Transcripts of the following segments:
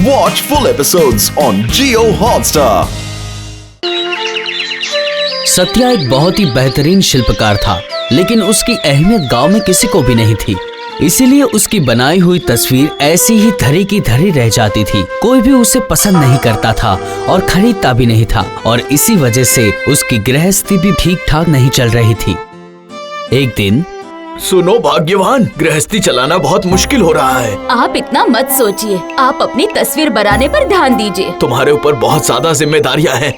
Watch full episodes on Jio Hotstar. Satya एक बहुत ही बेहतरीन शिल्पकार था, लेकिन उसकी अहमियत गांव में किसी को भी नहीं थी। इसीलिए उसकी बनाई हुई तस्वीर ऐसी ही धरी की धरी रह जाती थी। कोई भी उसे पसंद नहीं करता था और खरीदता भी नहीं था, और इसी वजह से उसकी गृहस्थी भी ठीक ठाक नहीं चल रही थी। एक दिन, सुनो भाग्यवान, गृहस्थी चलाना बहुत मुश्किल हो रहा है। आप इतना मत सोचिए, आप अपनी तस्वीर बनाने पर ध्यान दीजिए। तुम्हारे ऊपर बहुत ज्यादा जिम्मेदारियां हैं।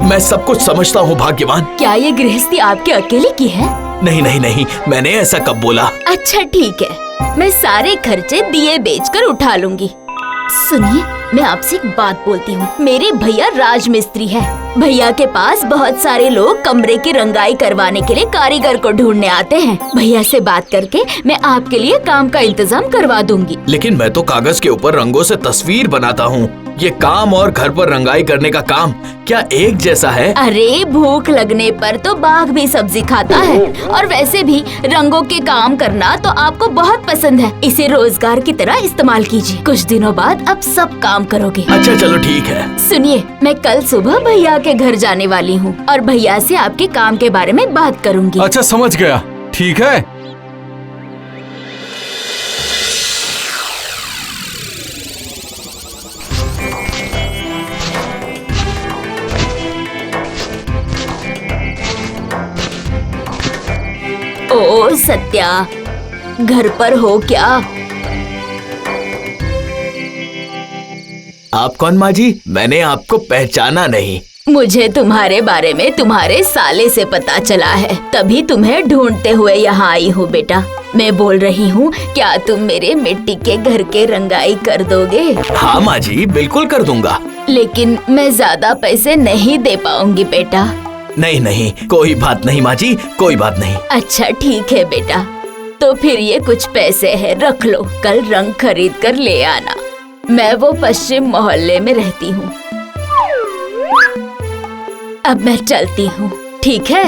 मैं सब कुछ समझता हूँ भाग्यवान। क्या ये गृहस्थी आपके अकेले की है? नहीं नहीं नहीं, मैंने ऐसा कब बोला। अच्छा ठीक है, मैं सारे खर्चे दिए बेचकर उठा लूंगी। सुनिए, मैं आपसे एक बात बोलती हूँ। मेरे भैया राजमिस्त्री है। भैया के पास बहुत सारे लोग कमरे की रंगाई करवाने के लिए कारीगर को ढूंढने आते हैं। भैया से बात करके मैं आपके लिए काम का इंतजाम करवा दूंगी। लेकिन मैं तो कागज के ऊपर रंगों से तस्वीर बनाता हूँ। ये काम और घर पर रंगाई करने का काम क्या एक जैसा है? अरे भूख लगने पर तो बाघ भी सब्जी खाता है, और वैसे भी रंगों के काम करना तो आपको बहुत पसंद है। इसे रोजगार की तरह इस्तेमाल कीजिए। कुछ दिनों बाद आप सब काम करोगे। अच्छा चलो ठीक है। सुनिए, मैं कल सुबह भैया के घर जाने वाली हूँ और भैया से आपके काम के बारे में बात करूँगी। अच्छा समझ गया, ठीक है। ओ सत्या, घर पर हो क्या? आप कौन माँ जी? मैंने आपको पहचाना नहीं। मुझे तुम्हारे बारे में तुम्हारे साले से पता चला है, तभी तुम्हें ढूंढते हुए यहाँ आई हूँ बेटा। मैं बोल रही हूँ, क्या तुम मेरे मिट्टी के घर के रंगाई कर दोगे? हाँ माँ जी, बिल्कुल कर दूंगा। लेकिन मैं ज्यादा पैसे नहीं दे पाऊंगी बेटा। नहीं नहीं, कोई बात नहीं माँ जी, कोई बात नहीं। अच्छा ठीक है बेटा, तो फिर ये कुछ पैसे हैं, रख लो। कल रंग खरीद कर ले आना। मैं वो पश्चिम मोहल्ले में रहती हूँ। अब मैं चलती हूँ, ठीक है?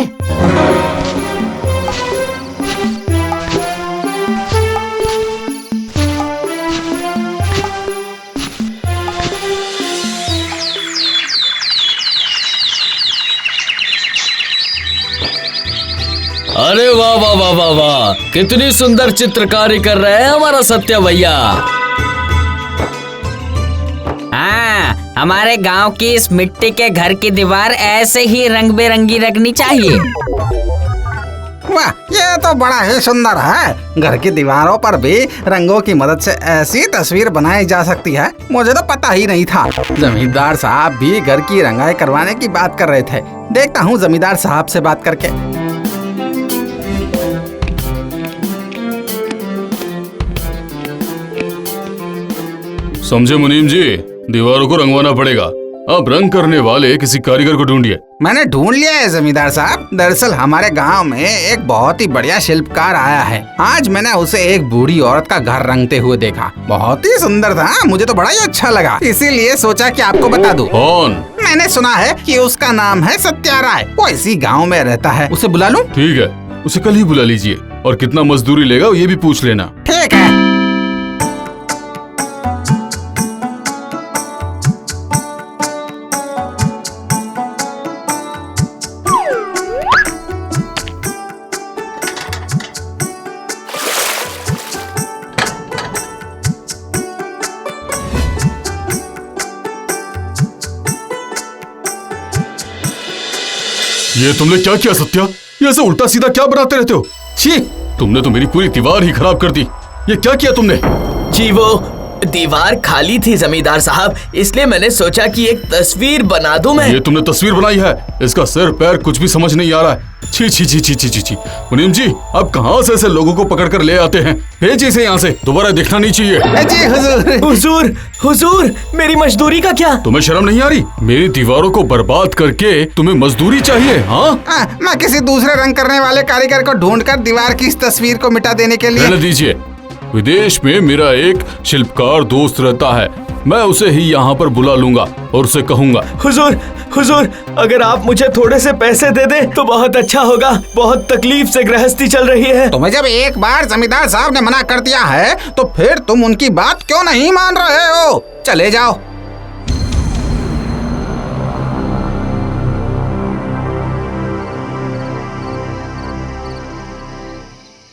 अरे वाह वाह वाह वाह वाह, कितनी सुंदर चित्रकारी कर रहे हैं हमारा सत्या भैया। हाँ, हमारे गांव की इस मिट्टी के घर की दीवार ऐसे ही रंग बेरंगी रखनी चाहिए। वाह, ये तो बड़ा ही सुंदर है। घर की दीवारों पर भी रंगों की मदद से ऐसी तस्वीर बनाई जा सकती है, मुझे तो पता ही नहीं था। जमींदार साहब भी घर की रंगाई करवाने की बात कर रहे थे। देखता हूँ जमींदार साहब से बात करके। समझे मुनीम जी, दीवारों को रंगवाना पड़ेगा। अब रंग करने वाले किसी कारीगर को ढूंढिए। मैंने ढूंढ लिया है जमींदार साहब। दरअसल हमारे गांव में एक बहुत ही बढ़िया शिल्पकार आया है। आज मैंने उसे एक बूढ़ी औरत का घर रंगते हुए देखा। बहुत ही सुंदर था, मुझे तो बड़ा ही अच्छा लगा। इसीलिए सोचा कि आपको बता दूं। कौन? मैंने सुना है कि उसका नाम है सत्या राय। वो इसी गाँव में रहता है। उसे बुला लूं? ठीक है, उसे कल ही बुला लीजिए, और कितना मजदूरी लेगा ये भी पूछ लेना। ठीक है। ये तुमने क्या किया सत्या? ये ऐसे उल्टा सीधा क्या बनाते रहते हो? छी, तुमने तो मेरी पूरी दीवार ही खराब कर दी। ये क्या किया तुमने? जी वो दीवार खाली थी जमींदार साहब, इसलिए मैंने सोचा कि एक तस्वीर बना दूं मैं। ये तुमने तस्वीर बनाई है, इसका सिर पैर कुछ भी समझ नहीं आ रहा है। छी छी छी छी छी छी छी। मुनीम जी, अब कहाँ से ऐसे लोगों को पकड़ कर ले आते हैं? भेजिए इसे यहाँ से, दोबारा देखना नहीं चाहिए। जी हुजूर। हुजूर, हुजूर, मेरी मजदूरी का क्या? तुम्हें शर्म नहीं आ रही? मेरी दीवारों को बर्बाद करके तुम्हें मजदूरी चाहिए? हाँ, मैं किसी दूसरे रंग करने वाले कारीगर को ढूंढकर दीवार की इस तस्वीर को मिटा देने के लिए। रहने दीजिए। विदेश में मेरा एक शिल्पकार दोस्त रहता है, मैं उसे ही यहाँ पर बुला लूंगा और उसे कहूँगा। हुजूर, हुजूर, अगर आप मुझे थोड़े से पैसे दे दें तो बहुत अच्छा होगा। बहुत तकलीफ से गृहस्थी चल रही है। तुम्हें जब एक बार जमींदार साहब ने मना कर दिया है तो फिर तुम उनकी बात क्यों नहीं मान रहे हो? चले जाओ।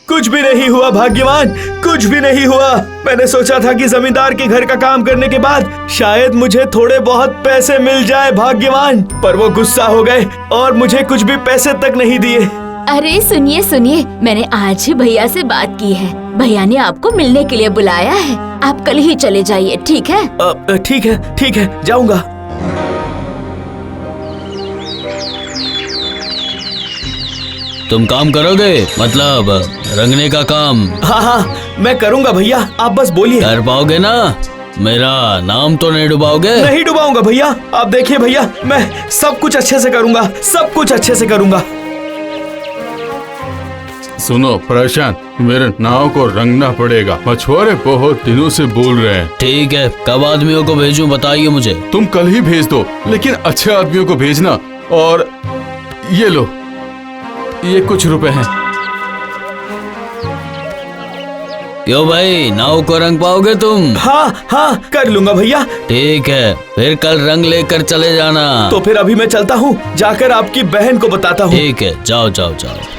कुछ भी नहीं हुआ भाग्यवान, कुछ भी नहीं हुआ। मैंने सोचा था कि जमींदार के घर का काम करने के बाद शायद मुझे थोड़े बहुत पैसे मिल जाए भाग्यवान, पर वो गुस्सा हो गए और मुझे कुछ भी पैसे तक नहीं दिए। अरे सुनिए सुनिए, मैंने आज ही भैया से बात की है। भैया ने आपको मिलने के लिए बुलाया है। आप कल ही चले जाइए, ठीक है? ठीक है, जाऊंगा। तुम काम करोगे, मतलब रंगने का काम? हाँ, मैं करूंगा भैया, आप बस बोलिए। कर पाओगे ना? मेरा नाम तो नहीं डुबाओगे? नहीं डुबाऊंगा भैया। आप देखिए भैया, मैं सब कुछ अच्छे से करूंगा, सब कुछ अच्छे से करूंगा। सुनो प्रशांत, मेरे नाव को रंगना पड़ेगा। मछुआरे बहुत दिनों से बोल रहे हैं। ठीक है, कब आदमियों को भेजूं बताइए मुझे। तुम कल ही भेज दो, लेकिन अच्छे आदमियों को भेजना। और ये लो, ये कुछ रुपए हैं। क्यों भाई, नाव को रंग पाओगे तुम? हाँ, कर लूंगा भैया। ठीक है, फिर कल रंग लेकर चले जाना। तो फिर अभी मैं चलता हूँ, जाकर आपकी बहन को बताता हूँ। ठीक है, जाओ जाओ जाओ।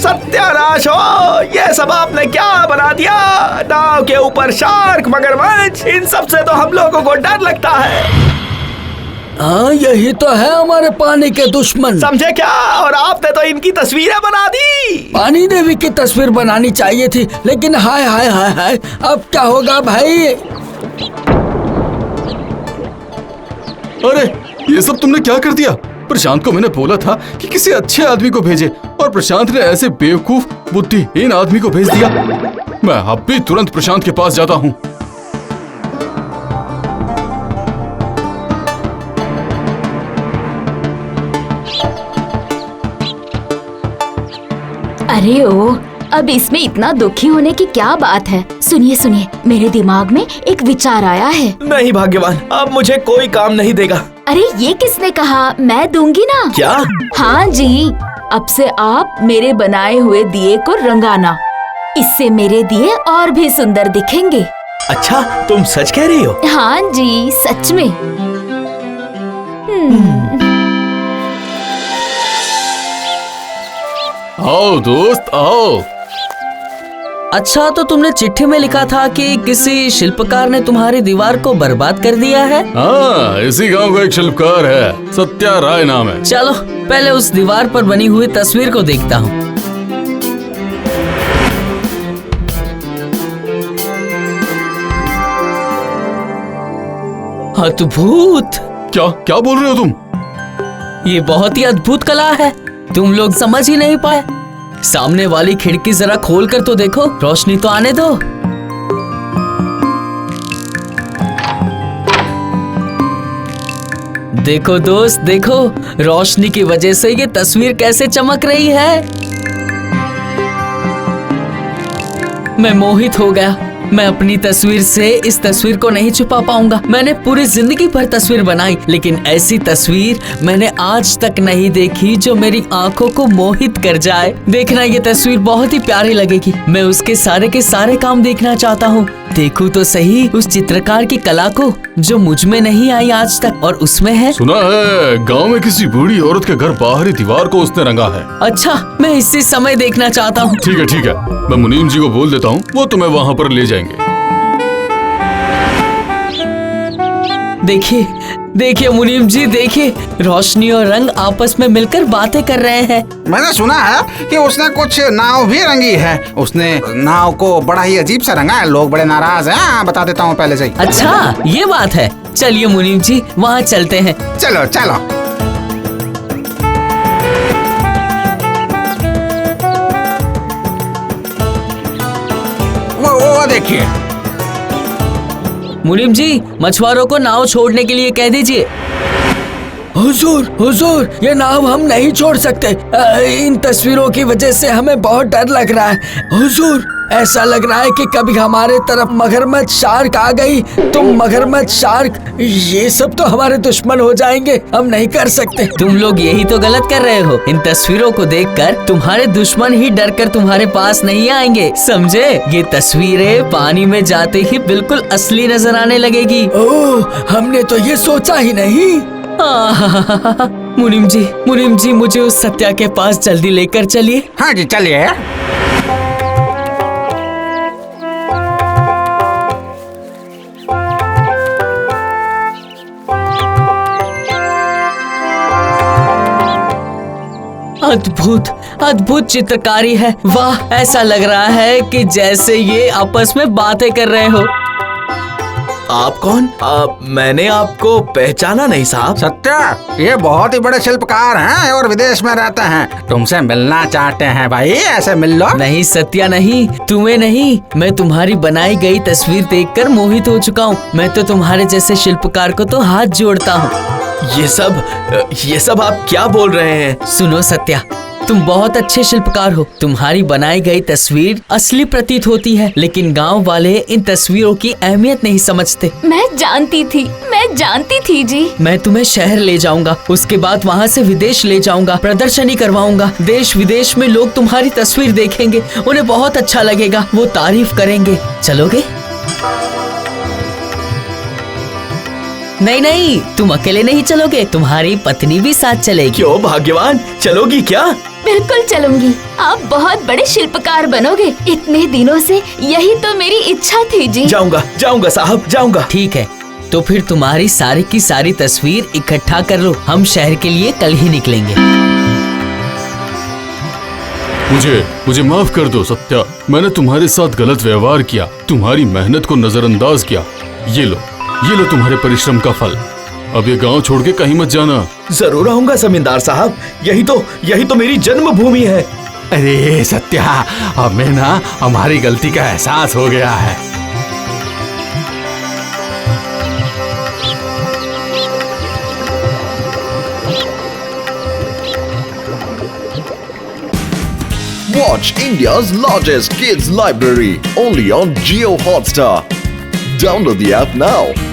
सत्यानाश हो, ये सब आपने क्या बना दिया? नाव के ऊपर शार्क, मगरमच्छ, इन सब से तो हम लोगों को डर लगता है। हाँ, यही तो है हमारे पानी के दुश्मन। समझे क्या? और आपने तो इनकी तस्वीरें बना दी। पानी देवी की तस्वीर बनानी चाहिए थी, लेकिन हाय हाय हाय हाय, अब क्या होगा भाई? अरे ये सब तुमने क्या कर दिया? प्रशांत को मैंने बोला था कि किसी अच्छे आदमी को भेजे, और प्रशांत ने ऐसे बेवकूफ बुद्धिहीन आदमी को भेज दिया। मैं अब भी तुरंत प्रशांत के पास जाता हूँ। अरे ओ, अब इसमें इतना दुखी होने की क्या बात है? सुनिए सुनिए, मेरे दिमाग में एक विचार आया है। नहीं भाग्यवान, अब मुझे कोई काम नहीं देगा। अरे ये किसने कहा? मैं दूंगी ना। क्या? हाँ जी, अब से आप मेरे बनाए हुए दिए को रंगाना। इससे मेरे दिए और भी सुंदर दिखेंगे। अच्छा, तुम सच कह रही हो? हाँ जी, सच में। आओ दोस्त आओ। अच्छा, तो तुमने चिट्ठी में लिखा था कि किसी शिल्पकार ने तुम्हारी दीवार को बर्बाद कर दिया है? हाँ, इसी गांव का एक शिल्पकार है, सत्या राय नाम है। चलो पहले उस दीवार पर बनी हुई तस्वीर को देखता हूँ। अद्भुत! क्या क्या बोल रहे हो तुम? ये बहुत ही अद्भुत कला है, तुम लोग समझ ही नहीं पाए। सामने वाली खिड़की जरा खोल कर तो देखो, रोशनी तो आने दो। देखो दोस्त देखो, रोशनी की वजह से ये तस्वीर कैसे चमक रही है। मैं मोहित हो गया। मैं अपनी तस्वीर से इस तस्वीर को नहीं छुपा पाऊंगा। मैंने पूरी जिंदगी भर तस्वीर बनाई, लेकिन ऐसी तस्वीर मैंने आज तक नहीं देखी जो मेरी आंखों को मोहित कर जाए। देखना, ये तस्वीर बहुत ही प्यारी लगेगी। मैं उसके सारे के सारे काम देखना चाहता हूँ। देखूं तो सही उस चित्रकार की कला को जो मुझ में नहीं आई आज तक, और उसमें है। सुना है गांव में किसी बूढ़ी औरत के घर बाहरी दीवार को उसने रंगा है। अच्छा, मैं इसी समय देखना चाहता हूँ। ठीक है, मैं मुनीम जी को बोल देता हूँ, वो तुम्हें वहाँ पर ले जाएंगे। देखिए देखिए मुनीम जी, देखिए रोशनी और रंग आपस में मिलकर बातें कर रहे हैं। मैंने सुना है कि उसने कुछ नाव भी रंगी है। उसने नाव को बड़ा ही अजीब सा रंगा है। लोग बड़े नाराज हैं। बता देता हूँ पहले से ही। अच्छा, ये बात है। चलिए मुनीम जी, वहाँ चलते हैं। चलो चलो। वो देखिए, मुनीम जी, मछुआरों को नाव छोड़ने के लिए कह दीजिए। हुजूर, हुजूर, ये नाव हम नहीं छोड़ सकते। इन तस्वीरों की वजह से हमें बहुत डर लग रहा है। हुजूर, ऐसा लग रहा है कि कभी हमारे तरफ मगरमच्छ शार्क आ गई तो मगरमच्छ शार्क ये सब तो हमारे दुश्मन हो जाएंगे। हम नहीं कर सकते। तुम लोग यही तो गलत कर रहे हो। इन तस्वीरों को देखकर तुम्हारे दुश्मन ही डर कर तुम्हारे पास नहीं आएंगे, समझे? ये तस्वीरें पानी में जाते ही बिल्कुल असली नजर आने लगेगी। ओह, हमने तो ये सोचा ही नहीं। मुनीम जी, मुझे उस सत्या के पास जल्दी लेकर चलिए। हाँ जी, चलिए। अद्भुत चित्रकारी है। वाह, ऐसा लग रहा है कि जैसे ये आपस में बातें कर रहे हो। आप कौन? मैंने आपको पहचाना नहीं साहब। सत्या, ये बहुत ही बड़े शिल्पकार हैं और विदेश में रहते हैं। तुमसे मिलना चाहते हैं भाई, ऐसे मिल लो। नहीं सत्या, नहीं, तुम्हें नहीं। मैं तुम्हारी बनाई गई तस्वीर देखकर मोहित हो चुका हूँ। मैं तो तुम्हारे जैसे शिल्पकार को तो हाथ जोड़ता हूँ। ये सब आप क्या बोल रहे हैं? सुनो सत्या, तुम बहुत अच्छे शिल्पकार हो। तुम्हारी बनाई गई तस्वीर असली प्रतीत होती है, लेकिन गांव वाले इन तस्वीरों की अहमियत नहीं समझते। मैं जानती थी जी। मैं तुम्हें शहर ले जाऊंगा, उसके बाद वहाँ से विदेश ले जाऊंगा, प्रदर्शनी करवाऊंगा। देश विदेश में लोग तुम्हारी तस्वीर देखेंगे, उन्हें बहुत अच्छा लगेगा, वो तारीफ करेंगे। चलोगे? नहीं, तुम अकेले नहीं चलोगे, तुम्हारी पत्नी भी साथ चलेगी। क्यों भाग्यवान, चलोगी क्या? बिल्कुल चलूंगी। आप बहुत बड़े शिल्पकार बनोगे। इतने दिनों से यही तो मेरी इच्छा थी जी। जाऊंगा साहब, जाऊंगा। ठीक है, तो फिर तुम्हारी सारी की सारी तस्वीर इकट्ठा कर लो। हम शहर के लिए कल ही निकलेंगे। मुझे माफ कर दो सत्या, मैंने तुम्हारे साथ गलत व्यवहार किया, तुम्हारी मेहनत को नजरअंदाज किया। ये लो तुम्हारे परिश्रम का फल। अब ये गांव छोड़ के कहीं मत जाना। जरूर आऊंगा जमींदार साहब, यही तो मेरी जन्मभूमि है। अरे सत्या, हमें ना हमारी गलती का एहसास हो गया है। Watch India's largest kids library only on Jio Hotstar. Download the app now.